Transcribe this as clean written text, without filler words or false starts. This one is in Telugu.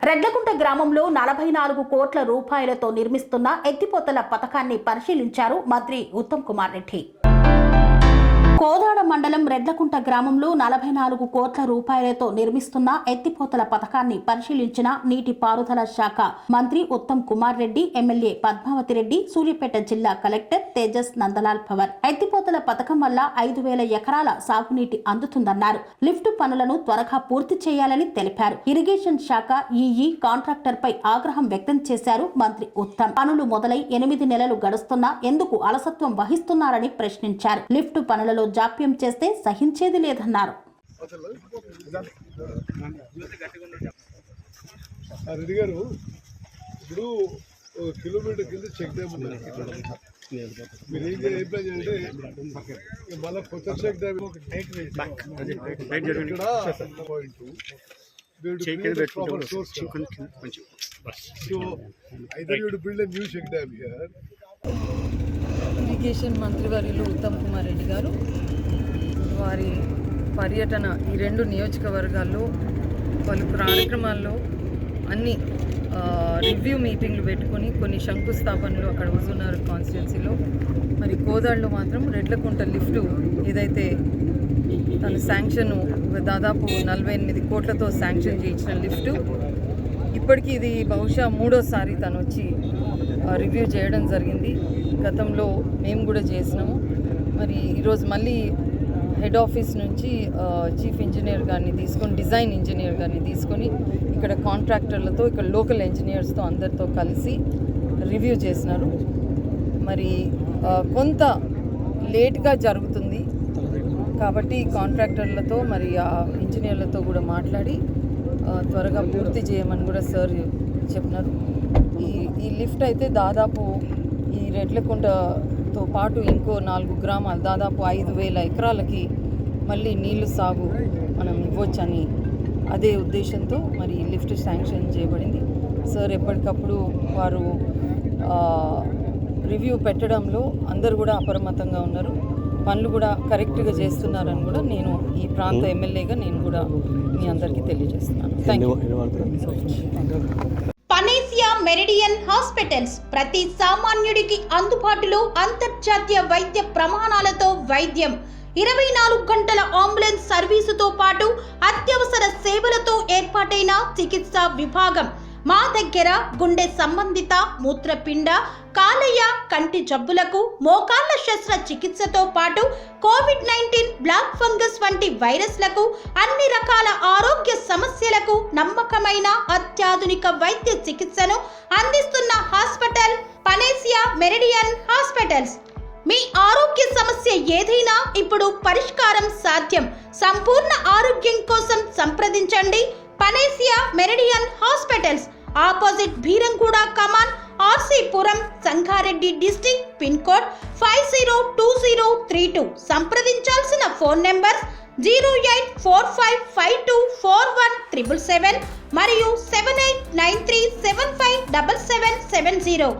రెడ్లకుంట గ్రామంలో 44 కోట్ల రూపాయలతో నిర్మిస్తున్న ఎత్తిపోతల పథకాన్ని పరిశీలించారు మంత్రి ఉత్తమ్ కుమార్ రెడ్డి. కోదాడ మండలం రెడ్లకుంట గ్రామంలో 44 కోట్ల రూపాయలతో నిర్మిస్తున్న ఎత్తిపోతల పథకాన్ని పరిశీలించిన నీటిపారుదల శాఖ మంత్రి ఉత్తమ్ కుమార్ రెడ్డి, ఎమ్మెల్యే పద్మావతి రెడ్డి, సూర్యాపేట జిల్లా కలెక్టర్ తేజస్ నందలాల్ పవర్. ఎత్తిపోతల పథకం వల్ల 5,000 ఎకరాల సాగునీటి అందుతుందన్నారు. లిఫ్ట్ పనులను త్వరగా పూర్తి చేయాలని తెలిపారు. ఇరిగేషన్ శాఖ ఈఈ కాంట్రాక్టర్ పై ఆగ్రహం వ్యక్తం చేశారు మంత్రి ఉత్తమ్. పనులు మొదలై 8 నెలలు గడుస్తున్నా ఎందుకు అలసత్వం వహిస్తున్నారని ప్రశ్నించారు. లిఫ్ట్ పనులలో జాప్యం చేస్తే సహించేది లేదన్నారు. రెడ్డి గారు, ఇప్పుడు కిలోమీటర్ కింద చెక్ డ్యామ్ ఉన్నారు. మీరు ఏం ప్లాన్ చేయాలంటే మళ్ళీ కొత్త చెక్ డ్యామ్ ఇరిగేషన్ మంత్రివర్యులు ఉత్తమ్ కుమార్ రెడ్డి గారు వారి పర్యటన ఈ 2 నియోజకవర్గాల్లో పలు కార్యక్రమాల్లో అన్ని రివ్యూ మీటింగ్లు పెట్టుకొని కొన్ని శంకుస్థాపనలు అక్కడ హుజూర్నగర్ కాన్స్టిట్యున్సీలో, మరి కోదాడలో మాత్రం రెడ్లకుంట లిఫ్ట్ ఏదైతే తను శాంక్షన్ దాదాపు 48 కోట్లతో శాంక్షన్ చేయించిన లిఫ్ట్ ఇప్పటికీ ఇది బహుశా 3వసారి తను వచ్చి రివ్యూ చేయడం జరిగింది. గతంలో మేము కూడా చేసినాము. మరి ఈరోజు మళ్ళీ హెడ్ ఆఫీస్ నుంచి చీఫ్ ఇంజనీర్ గారిని తీసుకొని, డిజైన్ ఇంజనీర్ గారిని తీసుకొని ఇక్కడ కాంట్రాక్టర్లతో, ఇక్కడ లోకల్ ఇంజనీర్స్తో అందరితో కలిసి రివ్యూ చేసినారు. మరి కొంత లేట్గా జరుగుతుంది కాబట్టి కాంట్రాక్టర్లతో మరి ఆ ఇంజనీర్లతో కూడా మాట్లాడి త్వరగా పూర్తి చేయమని కూడా సార్ చెప్పినారు. ఈ లిఫ్ట్ అయితే దాదాపు ఈ రెడ్లకుంటతో పాటు ఇంకో 4 గ్రామాలు దాదాపు 5,000 ఎకరాలకి మళ్ళీ నీళ్లు సాగు మనం ఇవ్వచ్చని అదే ఉద్దేశంతో మరి లిఫ్ట్ శాంక్షన్ చేయబడింది. సార్ ఎప్పటికప్పుడు వారు రివ్యూ పెట్టడంలో అందరూ కూడా అప్రమత్తంగా ఉన్నారు. పనులు కూడా కరెక్ట్గా చేస్తున్నారని కూడా నేను ఈ ప్రాంత ఎమ్మెల్యేగా నేను కూడా మీ అందరికీ తెలియజేస్తున్నాను. Thank you. Panacea Meridian hospitals ప్రతి సామాన్యుడికి అందుబాటులో అంతర్జాతీయ వైద్య ప్రమాణాలతో వైద్యం, 24 గంటల అంబులెన్స్ సర్వీసుతో పాటు అత్యవసర సేవలతో ఏర్పాటైన చికిత్సా విభాగం. మా దగ్గర గుండె సంబంధిత, మూత్రపిండ, కాలేయ, కంటి జబ్బులకు, మోకాళ్ల శస్త్రచికిత్సతో పాటు కోవిడ్-19, బ్లాక్ ఫంగస్ వంటి వైరస్లకు, అన్ని రకాల ఆరోగ్య సమస్యలకు నమ్మకమైన అత్యాధునిక వైద్య చికిత్సను అందిస్తున్న హాస్పిటల్ పనేసియా మెరిడియన్ హాస్పిటల్స్. మీ ఆరోగ్య సమస్య ఏదైనా ఇప్పుడు పరిష్కారం సాధ్యం. సంపూర్ణ ఆరోగ్యం కోసం సంప్రదించండి Panacea Meridian hospitals, opposite Bheeramguda Kaman, RC Puram, Sangareddy district, pin code 502032. సంప్రదించాల్సిన ఫోన్ నెంబర్ 0845524177 మరియు 7893757770.